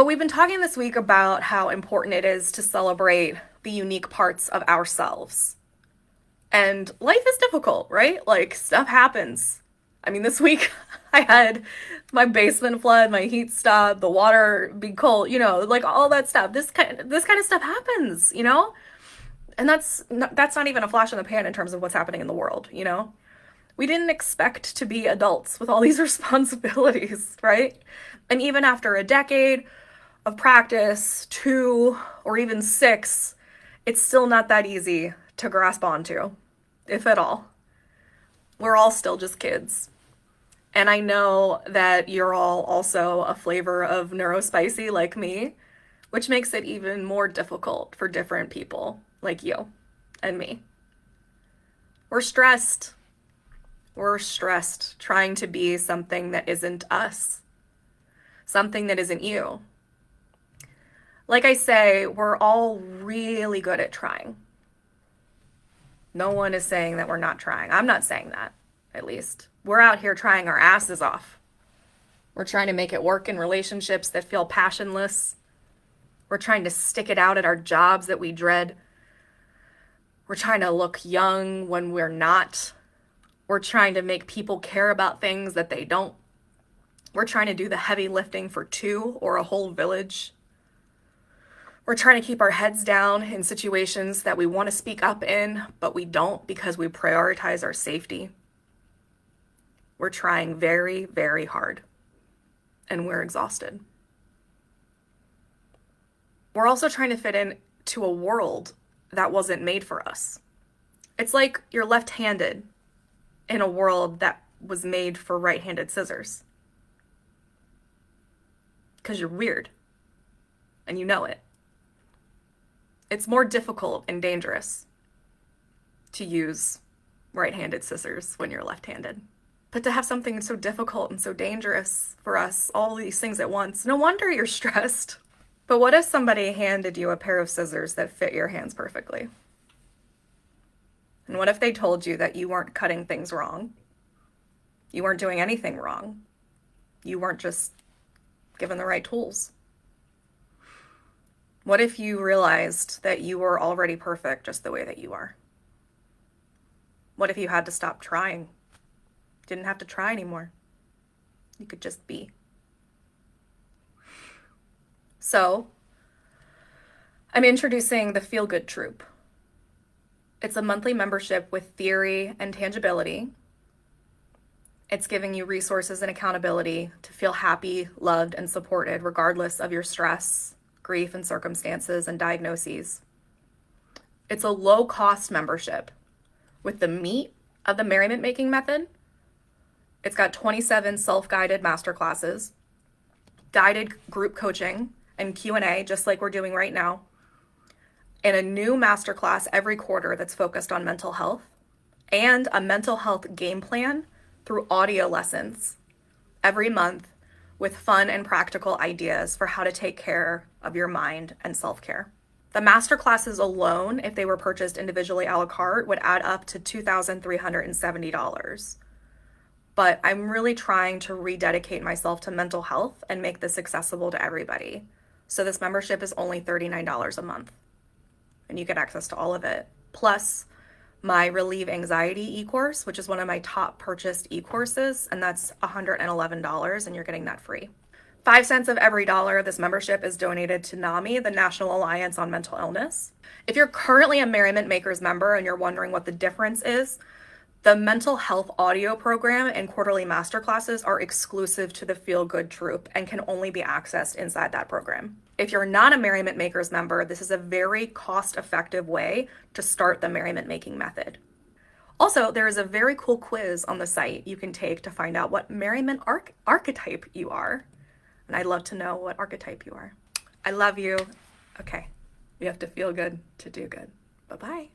But we've been talking this week about how important it is to celebrate the unique parts of ourselves. And life is difficult, right? Like stuff happens. I mean, this week I had my basement flood, my heat stop, the water be cold, like all that stuff. This kind of stuff happens. And that's not even a flash in the pan in terms of what's happening in the world. We didn't expect to be adults with all these responsibilities, right? And even after a decade of practice, 2 or even 6, it's still not that easy to grasp onto, if at all. We're all still just kids. And I know that you're all also a flavor of neurospicy like me, which makes it even more difficult for different people like you and me. We're stressed. We're stressed trying to be something that isn't us, something that isn't you. Like I say, we're all really good at trying. No one is saying that we're not trying. I'm not saying that, at least. We're out here trying our asses off. We're trying to make it work in relationships that feel passionless. We're trying to stick it out at our jobs that we dread. We're trying to look young when we're not. We're trying to make people care about things that they don't. We're trying to do the heavy lifting for 2 or a whole village. We're trying to keep our heads down in situations that we want to speak up in, but we don't because we prioritize our safety. We're trying very, very hard, and we're exhausted. We're also trying to fit into a world that wasn't made for us. It's like you're left-handed in a world that was made for right-handed scissors. Because you're weird, and you know it. It's more difficult and dangerous to use right-handed scissors when you're left-handed. But to have something so difficult and so dangerous for us, all these things at once, no wonder you're stressed. But what if somebody handed you a pair of scissors that fit your hands perfectly? And what if they told you that you weren't cutting things wrong? You weren't doing anything wrong. You weren't just given the right tools. What if you realized that you were already perfect just the way that you are? What if you had to stop trying? Didn't have to try anymore. You could just be. So, I'm introducing the Feel Good Troop. It's a monthly membership with theory and tangibility. It's giving you resources and accountability to feel happy, loved, and supported regardless of your stress, grief, and circumstances and diagnoses. It's a low-cost membership with the meat of the Merriment Making Method. It's got 27 self-guided masterclasses, guided group coaching, and Q&A, just like we're doing right now, and a new masterclass every quarter that's focused on mental health, and a mental health game plan through audio lessons every month with fun and practical ideas for how to take care of your mind and self-care. The masterclasses alone, if they were purchased individually a la carte, would add up to $2,370. But I'm really trying to rededicate myself to mental health and make this accessible to everybody. So this membership is only $39 a month, and you get access to all of it. Plus my Relieve Anxiety e-course, which is one of my top purchased e-courses, and that's $111, and you're getting that free. 5 cents of every dollar this membership is donated to NAMI, the National Alliance on Mental Illness. If you're currently a Merriment Makers member and you're wondering what the difference is, the mental health audio program and quarterly masterclasses are exclusive to the Feel Good Troop and can only be accessed inside that program. If you're not a Merriment Makers member, this is a very cost-effective way to start the Merriment Making Method. Also, there is a very cool quiz on the site you can take to find out what merriment archetype you are. And I'd love to know what archetype you are. I love you. Okay, you have to feel good to do good. Bye-bye.